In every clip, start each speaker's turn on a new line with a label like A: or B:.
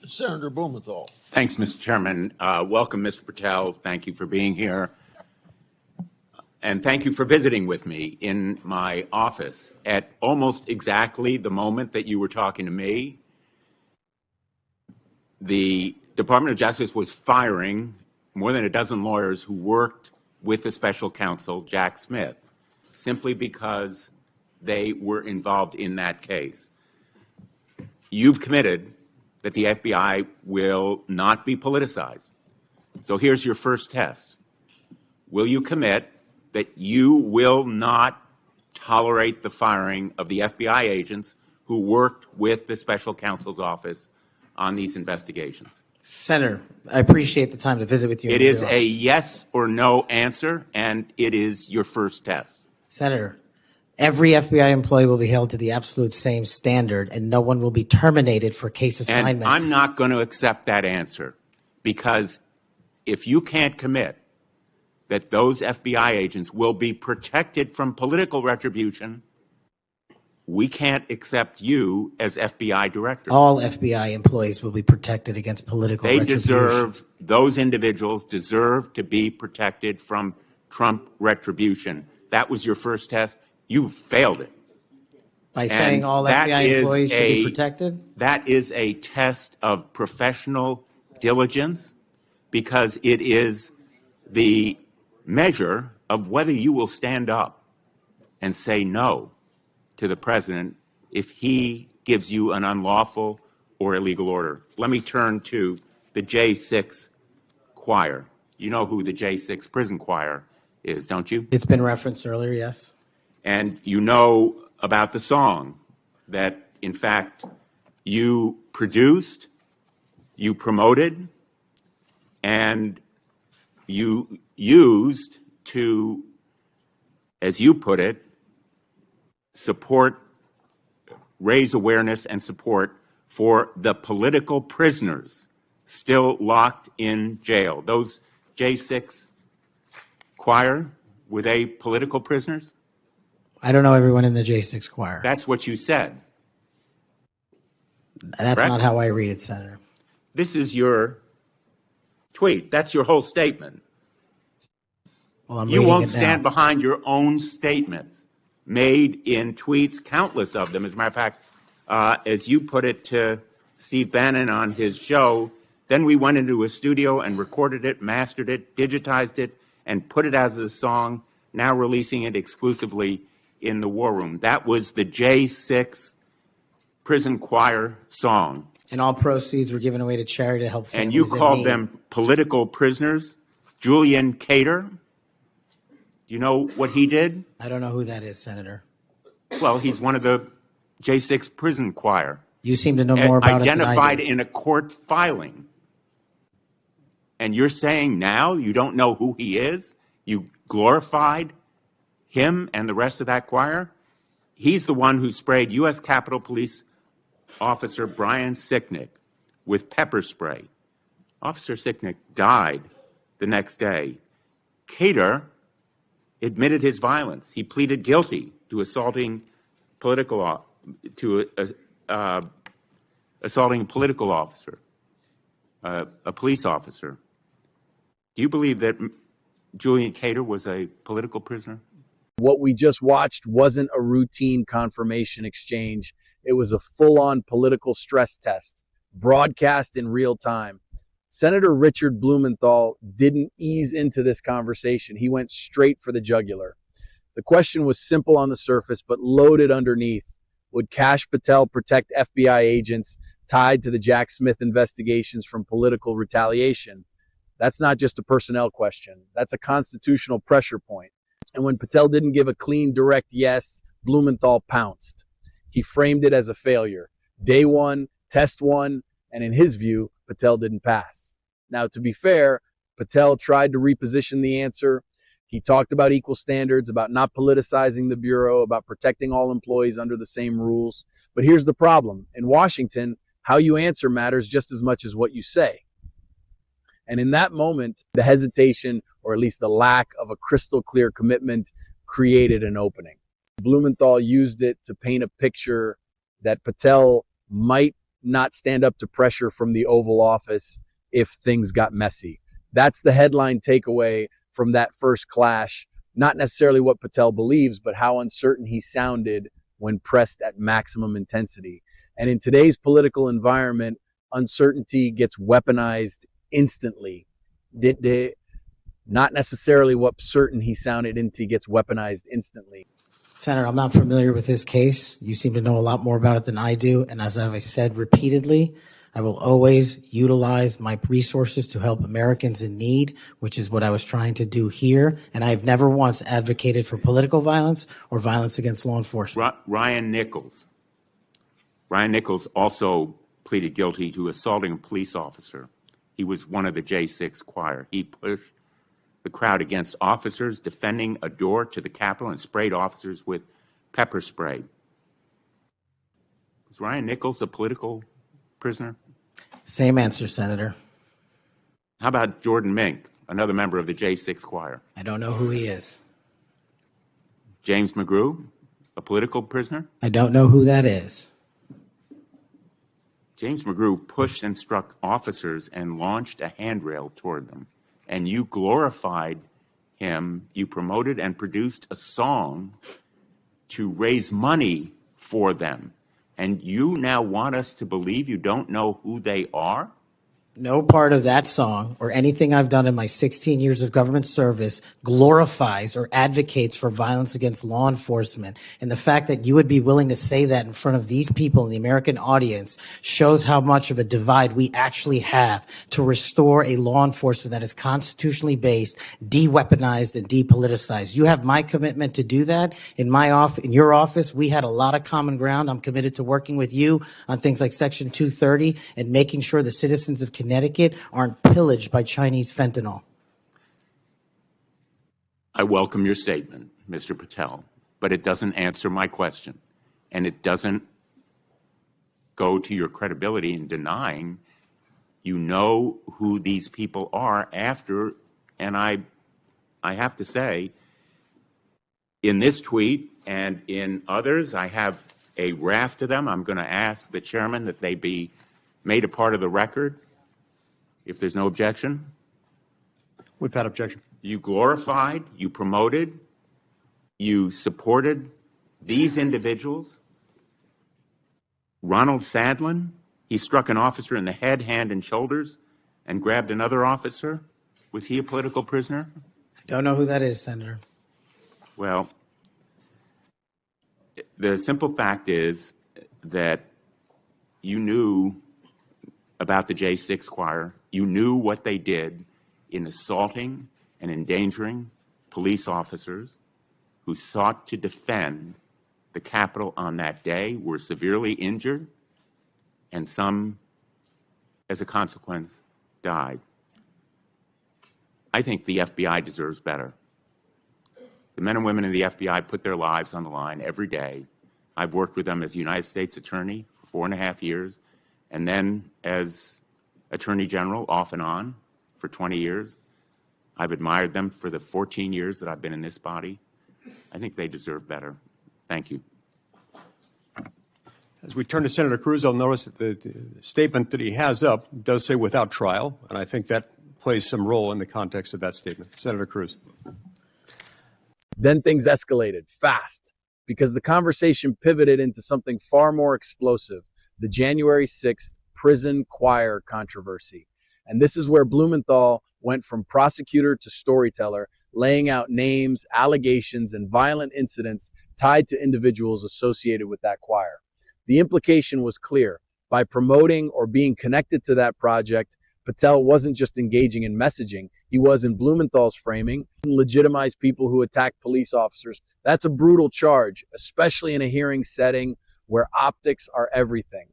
A: Senator Blumenthal.
B: Thanks, Mr. Chairman. Welcome, Mr. Patel. Thank you for being here. And thank you for visiting with me in my office at almost exactly the moment that you were talking to me. The Department of Justice was firing more than a dozen lawyers who worked with the special counsel, Jack Smith, simply because they were involved in that case. You've committed that the FBI will not be politicized. So here's your first test. Will you commit that you will not tolerate the firing of the FBI agents who worked with the special counsel's office on these investigations?
C: Senator, I appreciate the time to visit with you.
B: It is a yes or no answer, and it is your first test.
C: Senator, every FBI employee will be held to the absolute same standard, and no one will be terminated for case assignments.
B: And I'm not going to accept that answer, because if you can't commit that those FBI agents will be protected from political retribution, we can't accept you as FBI director.
C: All FBI employees will be protected against political retribution.
B: Those individuals deserve to be protected from Trump retribution. That was your first test. You failed it.
C: By saying all FBI employees should be protected?
B: That is a test of professional diligence, because it is the measure of whether you will stand up and say no to the president if he gives you an unlawful or illegal order. Let me turn to the J6 choir. You know who the J6 prison choir is, don't you?
C: It's been referenced earlier, yes.
B: And you know about the song that, in fact, you produced, you promoted, and you used to, as you put it, raise awareness and support for the political prisoners still locked in jail. Those J6 choir, were they political prisoners?
C: I don't know everyone in the J6 choir.
B: That's what you said.
C: That's correct? Not how I read it, Senator.
B: This is your tweet. That's your whole statement.
C: Well,
B: you won't stand behind your own statements made in tweets, countless of them. As a matter of fact, as you put it to Steve Bannon on his show, then we went into a studio and recorded it, mastered it, digitized it, and put it as a song, now releasing it exclusively in the War Room. That was the J6 prison choir song.
C: And all proceeds were given away to charity to help families
B: and you called them political prisoners. Julian Cater, do you know what he did?
C: I don't know who that is, Senator.
B: Well, he's one of the J6 prison choir.
C: You seem to know more about it than I do.
B: Identified in a court filing. And you're saying now you don't know who he is? You glorified him and the rest of that choir? He's the one who sprayed U.S. Capitol Police Officer Brian Sicknick with pepper spray. Officer Sicknick died the next day. Cater admitted his violence. He pleaded guilty to assaulting a political officer, a police officer. Do you believe that Julian Cater was a political prisoner?
D: What we just watched wasn't a routine confirmation exchange. It was a full-on political stress test, broadcast in real time. Senator Richard Blumenthal didn't ease into this conversation. He went straight for the jugular. The question was simple on the surface, but loaded underneath. Would Kash Patel protect FBI agents tied to the Jack Smith investigations from political retaliation? That's not just a personnel question. That's a constitutional pressure point. And when Patel didn't give a clean, direct yes, Blumenthal pounced. He framed it as a failure. Day one, test one, and in his view, Patel didn't pass. Now, to be fair, Patel tried to reposition the answer. He talked about equal standards, about not politicizing the Bureau, about protecting all employees under the same rules. But here's the problem. In Washington, how you answer matters just as much as what you say. And in that moment, the hesitation, or at least the lack of a crystal clear commitment, created an opening. Blumenthal used it to paint a picture that Patel might not stand up to pressure from the Oval Office if things got messy. That's the headline takeaway from that first clash. Not necessarily what Patel believes, but how uncertain he sounded when pressed at maximum intensity. And in today's political environment, uncertainty gets weaponized instantly. Not necessarily what certain he sounded into gets weaponized instantly.
C: Senator, I'm not familiar with this case. You seem to know a lot more about it than I do. And as I've said repeatedly, I will always utilize my resources to help Americans in need, which is what I was trying to do here. And I've never once advocated for political violence or violence against law enforcement.
B: Ryan Nichols. Ryan Nichols also pleaded guilty to assaulting a police officer. He was one of the J6 choir. He pushed the crowd against officers, defending a door to the Capitol, and sprayed officers with pepper spray. Was Ryan Nichols a political prisoner?
C: Same answer, Senator.
B: How about Jordan Mink, another member of the J6 choir?
C: I don't know who he is.
B: James McGrew, a political prisoner?
C: I don't know who that is.
B: James McGrew pushed and struck officers and launched a handrail toward them. And you glorified him. You promoted and produced a song to raise money for them. And you now want us to believe you don't know who they are?
C: No part of that song or anything I've done in my 16 years of government service glorifies or advocates for violence against law enforcement. And the fact that you would be willing to say that in front of these people in the American audience shows how much of a divide we actually have to restore a law enforcement that is constitutionally based, de-weaponized, and depoliticized. You have my commitment to do that. In your office, we had a lot of common ground. I'm committed to working with you on things like Section 230 and making sure the citizens of Connecticut aren't pillaged by Chinese fentanyl.
B: I welcome your statement, Mr. Patel, but it doesn't answer my question. And it doesn't go to your credibility in denying you know who these people are after, and I have to say, in this tweet and in others, I have a raft of them. I'm going to ask the chairman that they be made a part of the record. If there's no objection.
A: Without objection.
B: You glorified, you promoted, you supported these individuals. Ronald Sadlin, he struck an officer in the head, hand, and shoulders and grabbed another officer. Was he a political prisoner?
C: I don't know who that is, Senator.
B: Well, the simple fact is that you knew about the J6 choir. You knew what they did in assaulting and endangering police officers who sought to defend the Capitol on that day, were severely injured, and some, as a consequence, died. I think the FBI deserves better. The men and women in the FBI put their lives on the line every day. I've worked with them as a United States attorney for 4.5 years, and then as Attorney General off and on for 20 years. I've admired them for the 14 years that I've been in this body. I think they deserve better. Thank you.
A: As we turn to Senator Cruz, I'll notice that the statement that he has up does say without trial, and I think that plays some role in the context of that statement. Senator Cruz.
D: Then things escalated fast because the conversation pivoted into something far more explosive, the January 6th prison choir controversy. And this is where Blumenthal went from prosecutor to storyteller, laying out names, allegations, and violent incidents tied to individuals associated with that choir. The implication was clear. By promoting or being connected to that project, Patel wasn't just engaging in messaging. He was, in Blumenthal's framing, legitimize people who attack police officers. That's a brutal charge, especially in a hearing setting where optics are everything.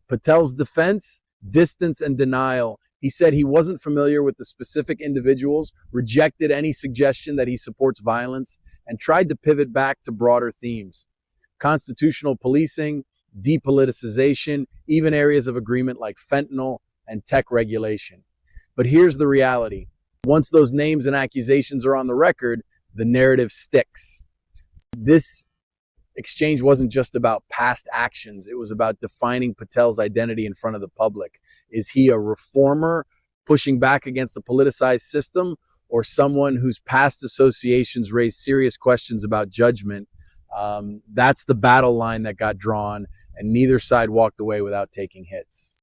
D: Patel's defense, distance and denial. He said he wasn't familiar with the specific individuals, rejected any suggestion that he supports violence, and tried to pivot back to broader themes. Constitutional policing, depoliticization, even areas of agreement like fentanyl and tech regulation. But here's the reality. Once those names and accusations are on the record, the narrative sticks. This exchange wasn't just about past actions. It was about defining Patel's identity in front of the public. Is he a reformer pushing back against a politicized system, or someone whose past associations raise serious questions about judgment? That's the battle line that got drawn, and neither side walked away without taking hits.